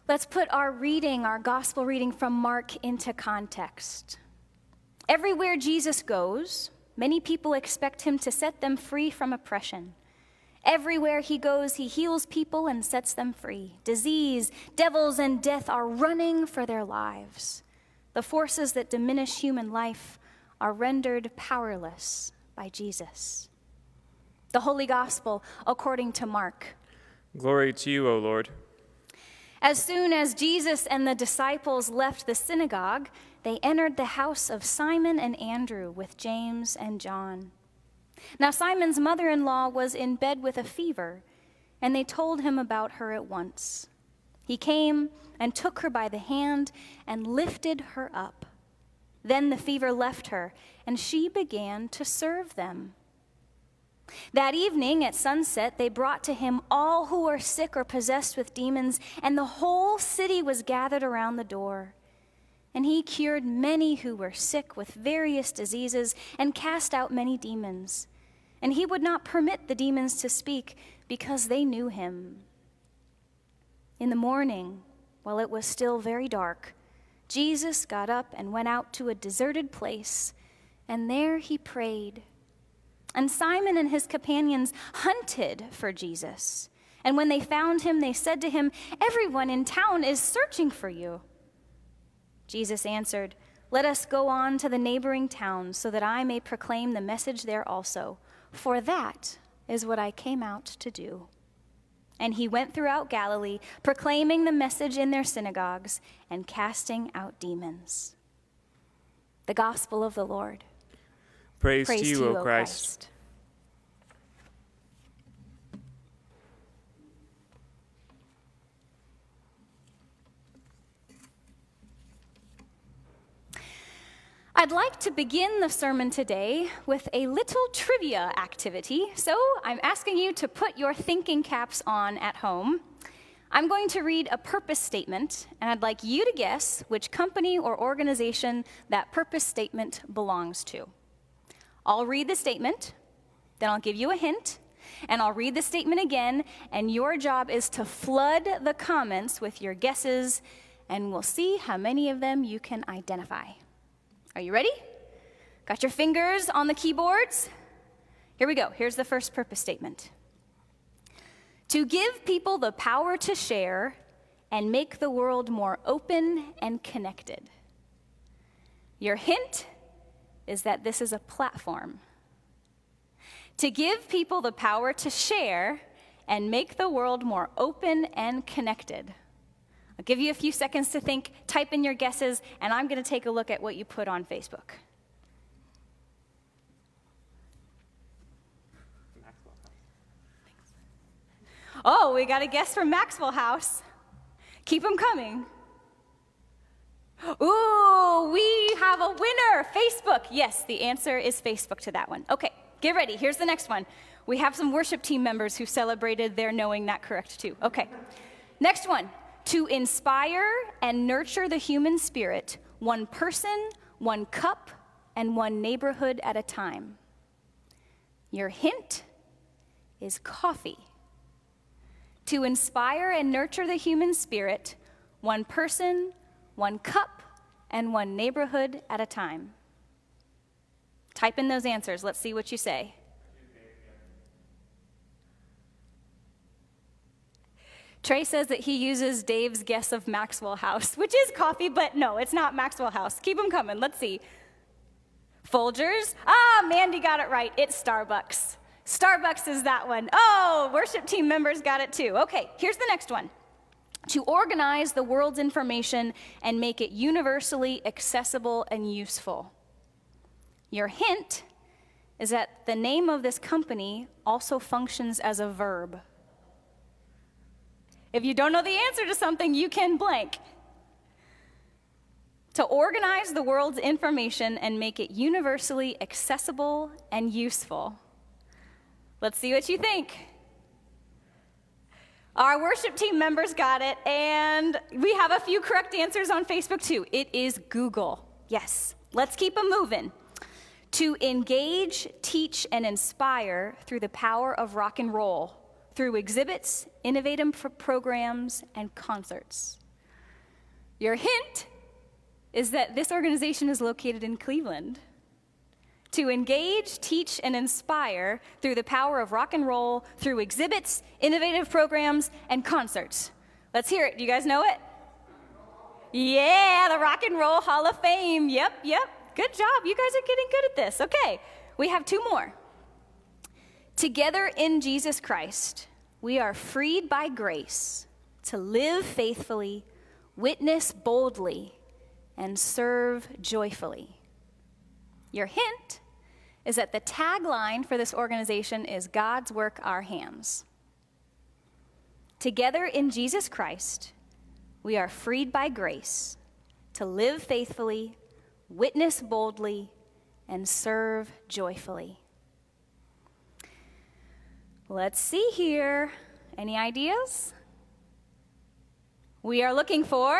Let's put our gospel reading from Mark into context. Everywhere Jesus goes, many people expect him to set them free from oppression. Everywhere he goes, he heals people and sets them free. Disease, devils, and death are running for their lives. The forces that diminish human life are rendered powerless by Jesus. The Holy Gospel according to Mark. Glory to you, O Lord. As soon as Jesus and the disciples left the synagogue, they entered the house of Simon and Andrew with James and John. Now Simon's mother-in-law was in bed with a fever, and they told him about her at once. He came and took her by the hand and lifted her up. Then the fever left her, and she began to serve them. That evening at sunset, they brought to him all who were sick or possessed with demons, and the whole city was gathered around the door. And he cured many who were sick with various diseases and cast out many demons. And he would not permit the demons to speak because they knew him. In the morning, while it was still very dark, Jesus got up and went out to a deserted place, and there he prayed. And Simon and his companions hunted for Jesus. And when they found him, they said to him, "Everyone in town is searching for you." Jesus answered, "Let us go on to the neighboring towns so that I may proclaim the message there also, for that is what I came out to do." And he went throughout Galilee, proclaiming the message in their synagogues and casting out demons. The Gospel of the Lord. Praise to you, O Christ. I'd like to begin the sermon today with a little trivia activity, so I'm asking you to put your thinking caps on at home. I'm going to read a purpose statement, and I'd like you to guess which company or organization that purpose statement belongs to. I'll read the statement, then I'll give you a hint, and I'll read the statement again, and your job is to flood the comments with your guesses, and we'll see how many of them you can identify. Are you ready? Got your fingers on the keyboards? Here we go. Here's the first purpose statement. To give people the power to share and make the world more open and connected. Your hint is that this is a platform. To give people the power to share and make the world more open and connected. I'll give you a few seconds to think, type in your guesses, and I'm going to take a look at what you put on Facebook. Oh, we got a guess from Maxwell House. Keep them coming. Ooh, we have a winner, Facebook. Yes, the answer is Facebook to that one. Okay, get ready. Here's the next one. We have some worship team members who celebrated their knowing that correct too. Okay, next one. To inspire and nurture the human spirit, one person, one cup, and one neighborhood at a time. Your hint is coffee. To inspire and nurture the human spirit, one person, one cup, and one neighborhood at a time. Type in those answers. Let's see what you say. Trey says that he uses Dave's guess of Maxwell House, which is coffee, but no, it's not Maxwell House. Keep them coming. Let's see. Folgers. Mandy got it right. It's Starbucks. Starbucks is that one. Oh, worship team members got it too. Okay, here's the next one. To organize the world's information and make it universally accessible and useful. Your hint is that the name of this company also functions as a verb. If you don't know the answer to something, you can blank. To organize the world's information and make it universally accessible and useful. Let's see what you think. Our worship team members got it, and we have a few correct answers on Facebook too. It is Google. Yes, let's keep them moving. To engage, teach, and inspire through the power of rock and roll, through exhibits, innovative programs, and concerts. Your hint is that this organization is located in Cleveland. To engage, teach, and inspire through the power of rock and roll, through exhibits, innovative programs, and concerts. Let's hear it. Do you guys know it? Yeah, the Rock and Roll Hall of Fame. Yep. Good job. You guys are getting good at this. Okay, we have two more. Together in Jesus Christ, we are freed by grace to live faithfully, witness boldly, and serve joyfully. Your hint is that the tagline for this organization is God's work, our hands. Together in Jesus Christ, we are freed by grace to live faithfully, witness boldly, and serve joyfully. Let's see here. Any ideas? We are looking for,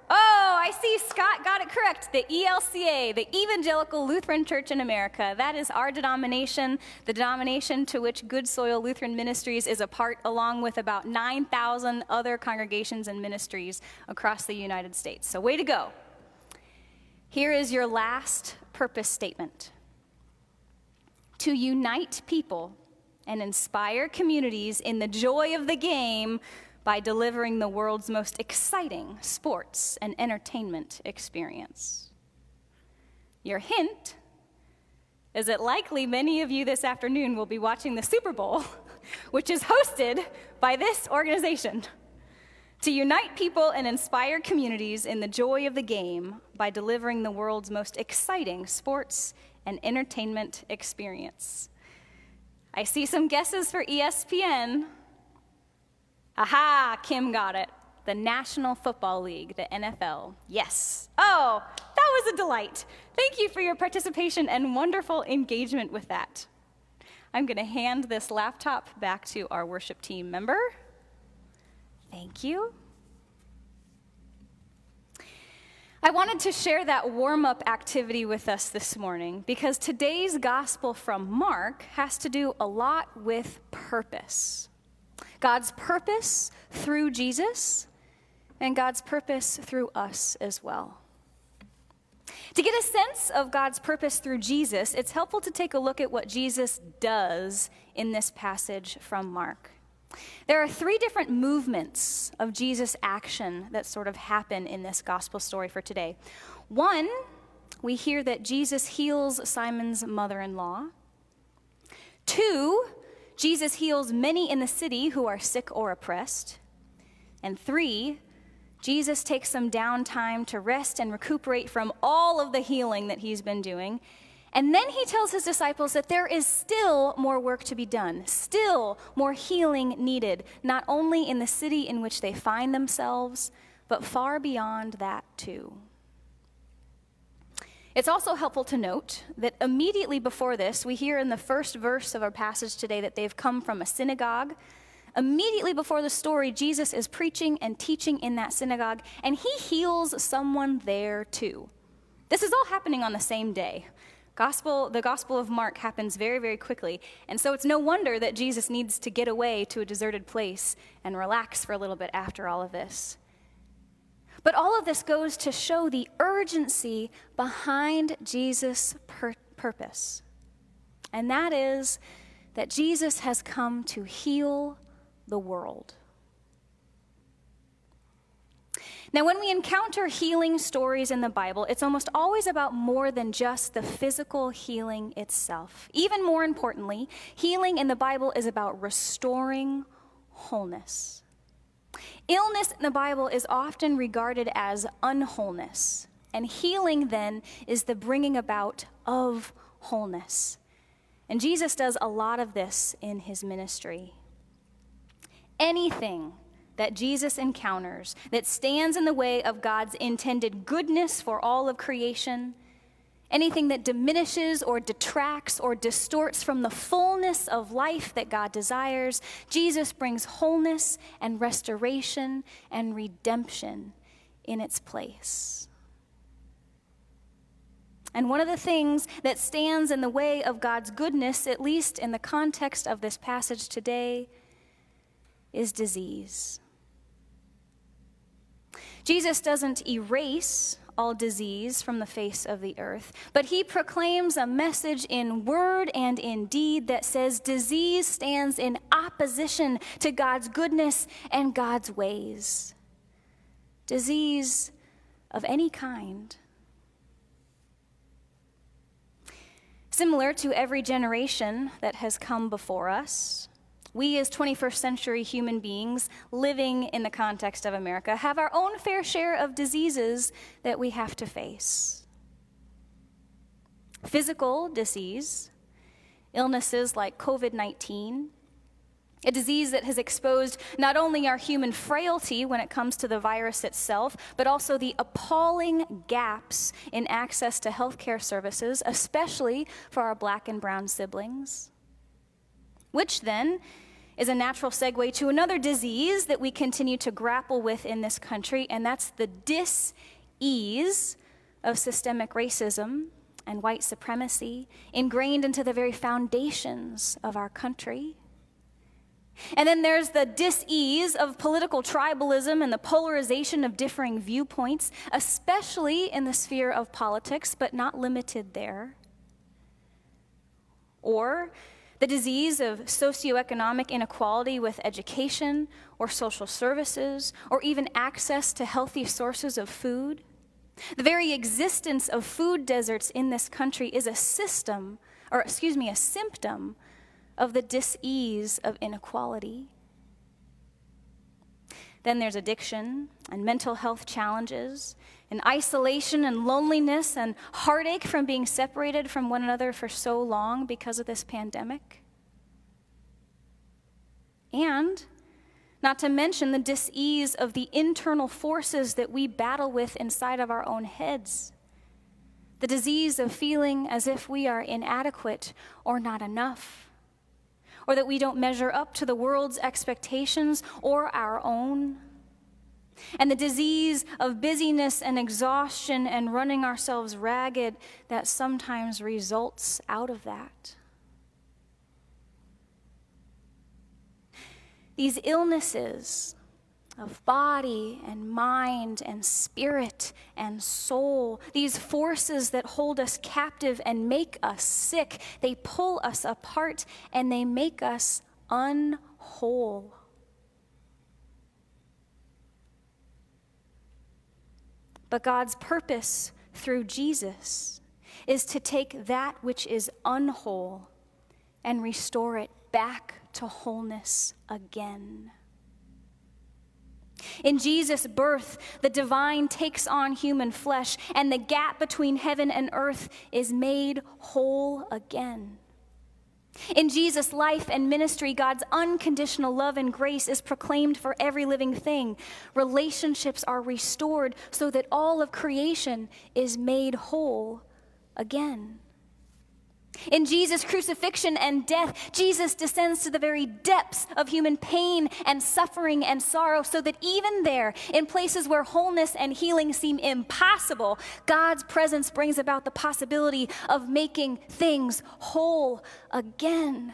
I see Scott got it correct, the ELCA, the Evangelical Lutheran Church in America. That is our denomination, the denomination to which Good Soil Lutheran Ministries is a part, along with about 9,000 other congregations and ministries across the United States. So way to go. Here is your last purpose statement. To unite people and inspire communities in the joy of the game by delivering the world's most exciting sports and entertainment experience. Your hint is that likely many of you this afternoon will be watching the Super Bowl, which is hosted by this organization. To unite people and inspire communities in the joy of the game by delivering the world's most exciting sports and entertainment experience. I see some guesses for ESPN. Aha, Kim got it. The National Football League, the NFL. Yes. Oh, that was a delight. Thank you for your participation and wonderful engagement with that. I'm going to hand this laptop back to our worship team member. Thank you. I wanted to share that warm-up activity with us this morning because today's gospel from Mark has to do a lot with purpose. God's purpose through Jesus and God's purpose through us as well. To get a sense of God's purpose through Jesus, it's helpful to take a look at what Jesus does in this passage from Mark. There are three different movements of Jesus' action that sort of happen in this gospel story for today. One, we hear that Jesus heals Simon's mother-in-law. Two, Jesus heals many in the city who are sick or oppressed. And three, Jesus takes some downtime to rest and recuperate from all of the healing that he's been doing. And then he tells his disciples that there is still more work to be done, still more healing needed, not only in the city in which they find themselves, but far beyond that too. It's also helpful to note that immediately before this, we hear in the first verse of our passage today that they've come from a synagogue. Immediately before the story, Jesus is preaching and teaching in that synagogue, and he heals someone there too. This is all happening on the same day. The Gospel of Mark happens very, very quickly, and so it's no wonder that Jesus needs to get away to a deserted place and relax for a little bit after all of this. But all of this goes to show the urgency behind Jesus' purpose, and that is that Jesus has come to heal the world. Now, when we encounter healing stories in the Bible, it's almost always about more than just the physical healing itself. Even more importantly, healing in the Bible is about restoring wholeness. Illness in the Bible is often regarded as unwholeness, and healing then is the bringing about of wholeness. And Jesus does a lot of this in his ministry. Anything that Jesus encounters that stands in the way of God's intended goodness for all of creation, anything that diminishes or detracts or distorts from the fullness of life that God desires, Jesus brings wholeness and restoration and redemption in its place. And one of the things that stands in the way of God's goodness, at least in the context of this passage today, is disease. Jesus doesn't erase all disease from the face of the earth, but he proclaims a message in word and in deed that says disease stands in opposition to God's goodness and God's ways. Disease of any kind. Similar to every generation that has come before us, we as 21st century human beings living in the context of America have our own fair share of diseases that we have to face. Physical disease, illnesses like COVID-19, a disease that has exposed not only our human frailty when it comes to the virus itself, but also the appalling gaps in access to healthcare services, especially for our Black and brown siblings. Which then is a natural segue to another disease that we continue to grapple with in this country, and that's the dis-ease of systemic racism and white supremacy ingrained into the very foundations of our country. And then there's the dis-ease of political tribalism and the polarization of differing viewpoints, especially in the sphere of politics, but not limited there. Or the disease of socioeconomic inequality with education or social services, or even access to healthy sources of food. The very existence of food deserts in this country is a symptom of the dis-ease of inequality. Then there's addiction and mental health challenges, and isolation and loneliness and heartache from being separated from one another for so long because of this pandemic. And not to mention the dis-ease of the internal forces that we battle with inside of our own heads. The disease of feeling as if we are inadequate or not enough, or that we don't measure up to the world's expectations or our own. And the disease of busyness and exhaustion and running ourselves ragged that sometimes results out of that. These illnesses of body and mind and spirit and soul, these forces that hold us captive and make us sick, they pull us apart and they make us unwhole. But God's purpose through Jesus is to take that which is unwhole and restore it back to wholeness again. In Jesus' birth, the divine takes on human flesh, and the gap between heaven and earth is made whole again. In Jesus' life and ministry, God's unconditional love and grace is proclaimed for every living thing. Relationships are restored so that all of creation is made whole again. In Jesus' crucifixion and death, Jesus descends to the very depths of human pain and suffering and sorrow, so that even there, in places where wholeness and healing seem impossible, God's presence brings about the possibility of making things whole again.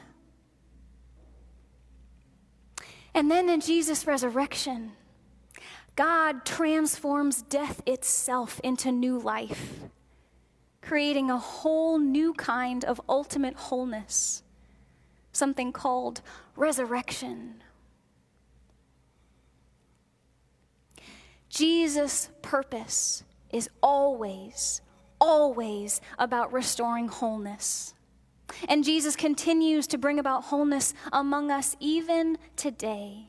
And then in Jesus' resurrection, God transforms death itself into new life, creating a whole new kind of ultimate wholeness, something called resurrection. Jesus' purpose is always about restoring wholeness. And Jesus continues to bring about wholeness among us even today.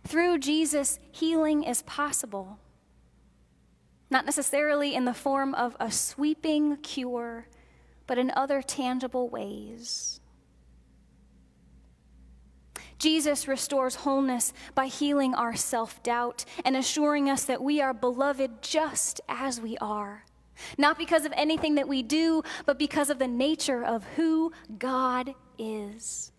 Through Jesus, healing is possible. Not necessarily in the form of a sweeping cure, but in other tangible ways. Jesus restores wholeness by healing our self-doubt and assuring us that we are beloved just as we are. Not because of anything that we do, but because of the nature of who God is.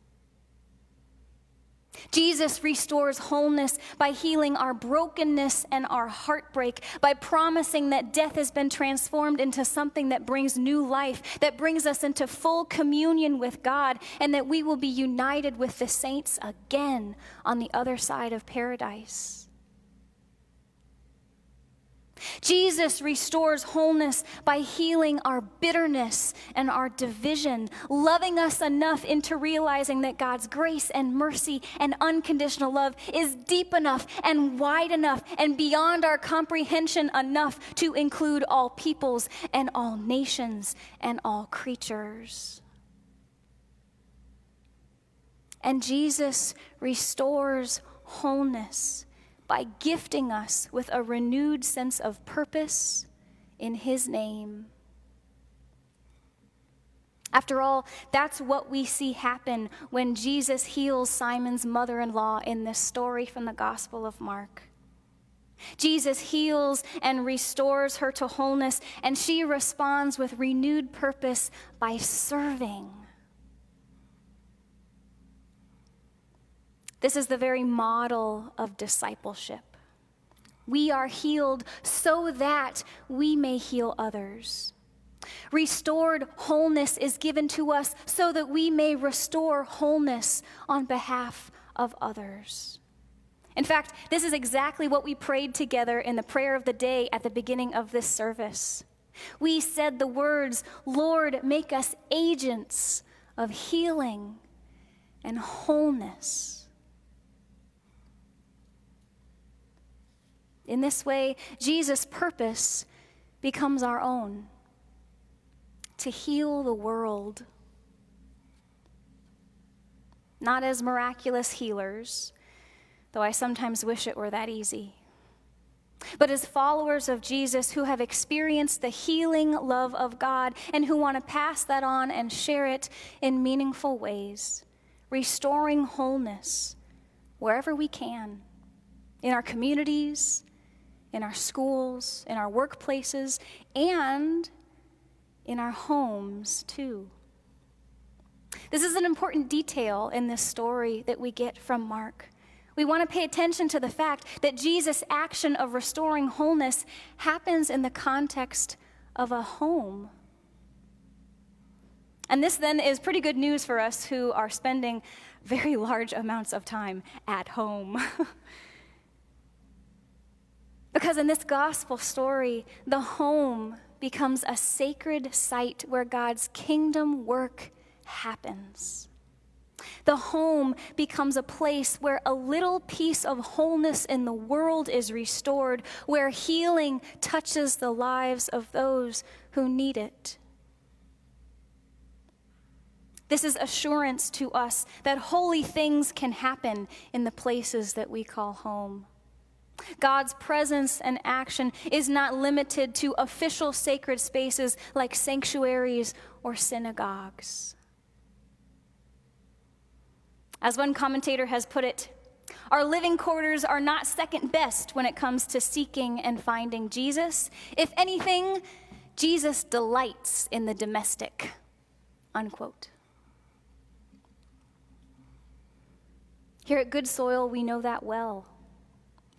Jesus restores wholeness by healing our brokenness and our heartbreak, by promising that death has been transformed into something that brings new life, that brings us into full communion with God, and that we will be united with the saints again on the other side of paradise. Jesus restores wholeness by healing our bitterness and our division, loving us enough into realizing that God's grace and mercy and unconditional love is deep enough and wide enough and beyond our comprehension enough to include all peoples and all nations and all creatures. And Jesus restores wholeness by gifting us with a renewed sense of purpose in his name. After all, that's what we see happen when Jesus heals Simon's mother-in-law in this story from the Gospel of Mark. Jesus heals and restores her to wholeness, and she responds with renewed purpose by serving. This is the very model of discipleship. We are healed so that we may heal others. Restored wholeness is given to us so that we may restore wholeness on behalf of others. In fact, this is exactly what we prayed together in the prayer of the day at the beginning of this service. We said the words, "Lord, make us agents of healing and wholeness." In this way, Jesus' purpose becomes our own, to heal the world. Not as miraculous healers, though I sometimes wish it were that easy, but as followers of Jesus who have experienced the healing love of God and who want to pass that on and share it in meaningful ways, restoring wholeness wherever we can, in our communities, in our schools, in our workplaces, and in our homes too. This is an important detail in this story that we get from Mark. We want to pay attention to the fact that Jesus' action of restoring wholeness happens in the context of a home. And this then is pretty good news for us who are spending very large amounts of time at home. Because in this gospel story, the home becomes a sacred site where God's kingdom work happens. The home becomes a place where a little piece of wholeness in the world is restored, where healing touches the lives of those who need it. This is assurance to us that holy things can happen in the places that we call home. God's presence and action is not limited to official sacred spaces like sanctuaries or synagogues. As one commentator has put it, our living quarters are not second best when it comes to seeking and finding Jesus. If anything, Jesus delights in the domestic, unquote. Here at Good Soil, we know that well.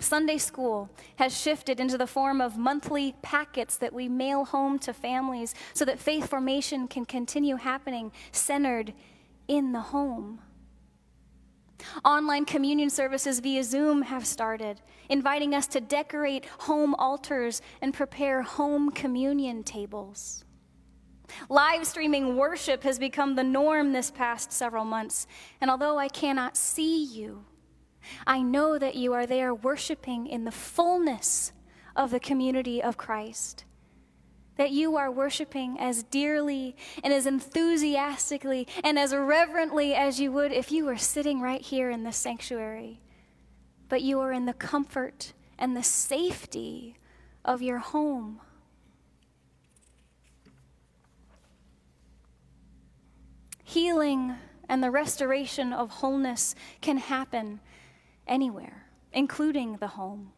Sunday school has shifted into the form of monthly packets that we mail home to families so that faith formation can continue happening centered in the home. Online communion services via Zoom have started, inviting us to decorate home altars and prepare home communion tables. Live streaming worship has become the norm this past several months, and although I cannot see you, I know that you are there worshiping in the fullness of the community of Christ, that you are worshiping as dearly and as enthusiastically and as reverently as you would if you were sitting right here in this sanctuary, but you are in the comfort and the safety of your home. Healing and the restoration of wholeness can happen anywhere, including the home.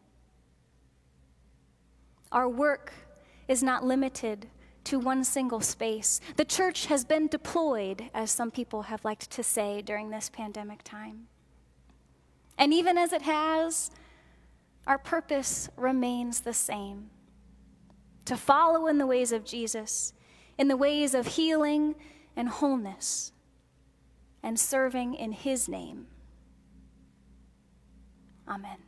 Our work is not limited to one single space. The church has been deployed, as some people have liked to say during this pandemic time. And even as it has, our purpose remains the same: to follow in the ways of Jesus, in the ways of healing and wholeness, and serving in his name. Amen.